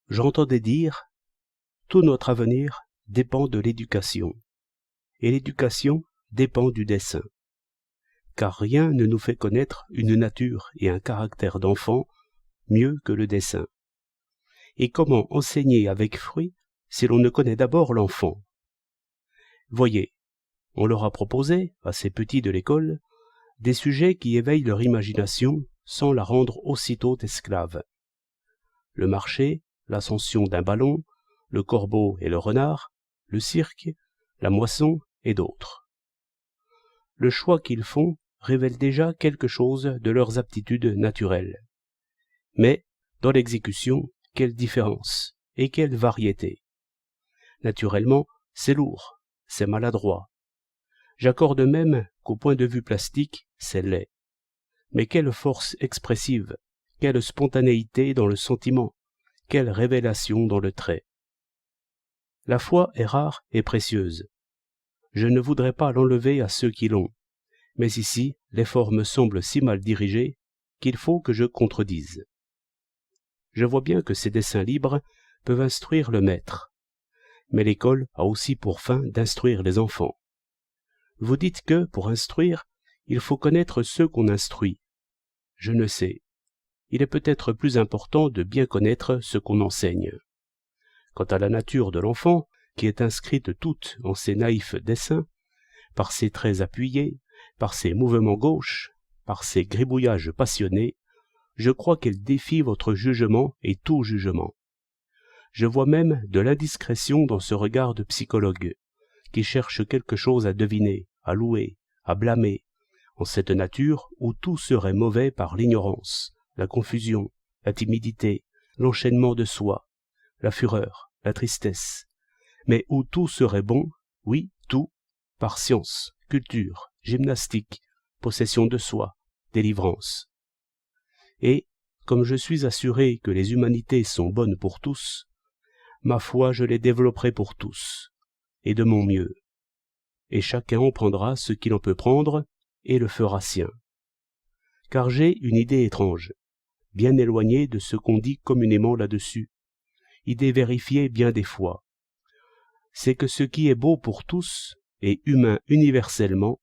j'entendais dire « Tout notre avenir dépend de l'éducation, et l'éducation dépend du dessin, car rien ne nous fait connaître une nature et un caractère d'enfant mieux que le dessin. Et comment enseigner avec fruit si l'on ne connaît d'abord l'enfant? Voyez, on leur a proposé, à ces petits de l'école, des sujets qui éveillent leur imagination sans la rendre aussitôt esclave. Le marché, l'ascension d'un ballon, le corbeau et le renard, le cirque, la moisson et d'autres. Le choix qu'ils font révèle déjà quelque chose de leurs aptitudes naturelles. Mais, dans l'exécution, quelle différence et quelle variété! Naturellement, c'est lourd, c'est maladroit. J'accorde même qu'au point de vue plastique, c'est laid. Mais quelle force expressive, quelle spontanéité dans le sentiment, quelle révélation dans le trait. La foi est rare et précieuse. Je ne voudrais pas l'enlever à ceux qui l'ont, mais ici l'effort me semble si mal dirigé qu'il faut que je contredise. Je vois bien que ces dessins libres peuvent instruire le maître, mais l'école a aussi pour fin d'instruire les enfants. Vous dites que, pour instruire, il faut connaître ceux qu'on instruit. Je ne sais. Il est peut-être plus important de bien connaître ce qu'on enseigne. Quant à la nature de l'enfant, qui est inscrite toute en ses naïfs dessins, par ses traits appuyés, par ses mouvements gauches, par ses gribouillages passionnés, je crois qu'elle défie votre jugement et tout jugement. Je vois même de l'indiscrétion dans ce regard de psychologue, qui cherche quelque chose à deviner, à louer, à blâmer, en cette nature où tout serait mauvais par l'ignorance, la confusion, la timidité, l'enchaînement de soi, la fureur, la tristesse, mais où tout serait bon, oui, tout, par science, culture, gymnastique, possession de soi, délivrance. Et, comme je suis assuré que les humanités sont bonnes pour tous, ma foi je les développerai pour tous, et de mon mieux. Et chacun en prendra ce qu'il en peut prendre, et le fera sien. Car j'ai une idée étrange, bien éloignée de ce qu'on dit communément là-dessus, idée vérifiée bien des fois. C'est que ce qui est beau pour tous, et humain universellement,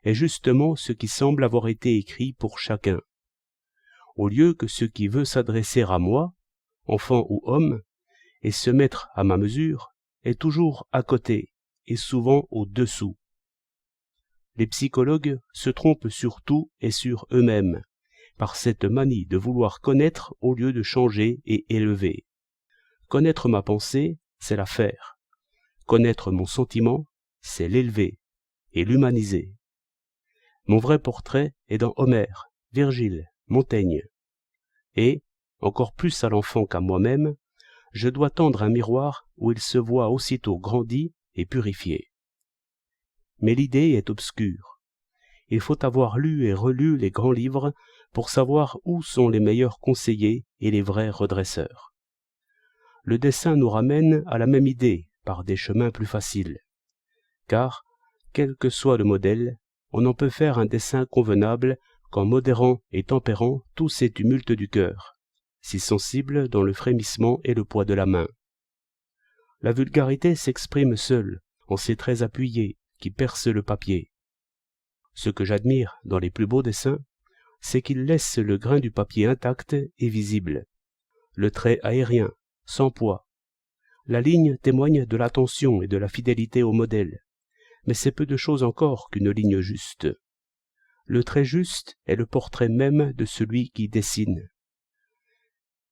est justement ce qui semble avoir été écrit pour chacun. Au lieu que ce qui veut s'adresser à moi, enfant ou homme, et se mettre à ma mesure, est toujours à côté, et souvent au-dessous. Les psychologues se trompent sur tout et sur eux-mêmes, par cette manie de vouloir connaître au lieu de changer et élever. Connaître ma pensée, c'est la faire. Connaître mon sentiment, c'est l'élever et l'humaniser. Mon vrai portrait est dans Homère, Virgile, Montaigne. Et, encore plus à l'enfant qu'à moi-même, je dois tendre un miroir où il se voit aussitôt grandi et purifié. Mais l'idée est obscure. Il faut avoir lu et relu les grands livres pour savoir où sont les meilleurs conseillers et les vrais redresseurs. Le dessin nous ramène à la même idée par des chemins plus faciles. Car, quel que soit le modèle, on en peut faire un dessin convenable qu'en modérant et tempérant tous ces tumultes du cœur, si sensibles dans le frémissement et le poids de la main. La vulgarité s'exprime seule, en ses traits appuyés, qui percent le papier. Ce que j'admire dans les plus beaux dessins, c'est qu'ils laissent le grain du papier intact et visible, le trait aérien, sans poids. La ligne témoigne de l'attention et de la fidélité au modèle, mais c'est peu de chose encore qu'une ligne juste. Le trait juste est le portrait même de celui qui dessine.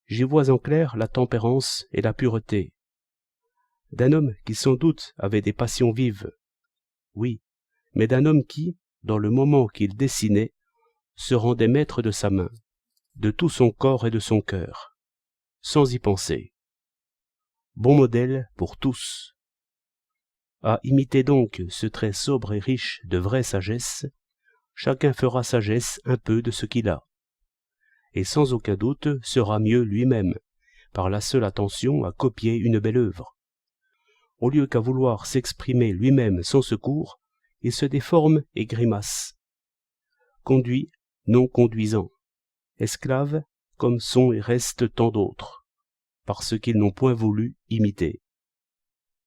J'y vois en clair la tempérance et la pureté d'un homme qui sans doute avait des passions vives, oui, mais d'un homme qui, dans le moment qu'il dessinait, se rendait maître de sa main, de tout son corps et de son cœur, sans y penser. Bon modèle pour tous. À imiter donc ce trait sobre et riche de vraie sagesse, chacun fera sagesse un peu de ce qu'il a, et sans aucun doute sera mieux lui-même, par la seule attention à copier une belle œuvre. Au lieu qu'à vouloir s'exprimer lui-même sans secours, il se déforme et grimace. Conduit, non conduisant. Esclave, comme sont et restent tant d'autres. par ce qu'ils n'ont point voulu imiter.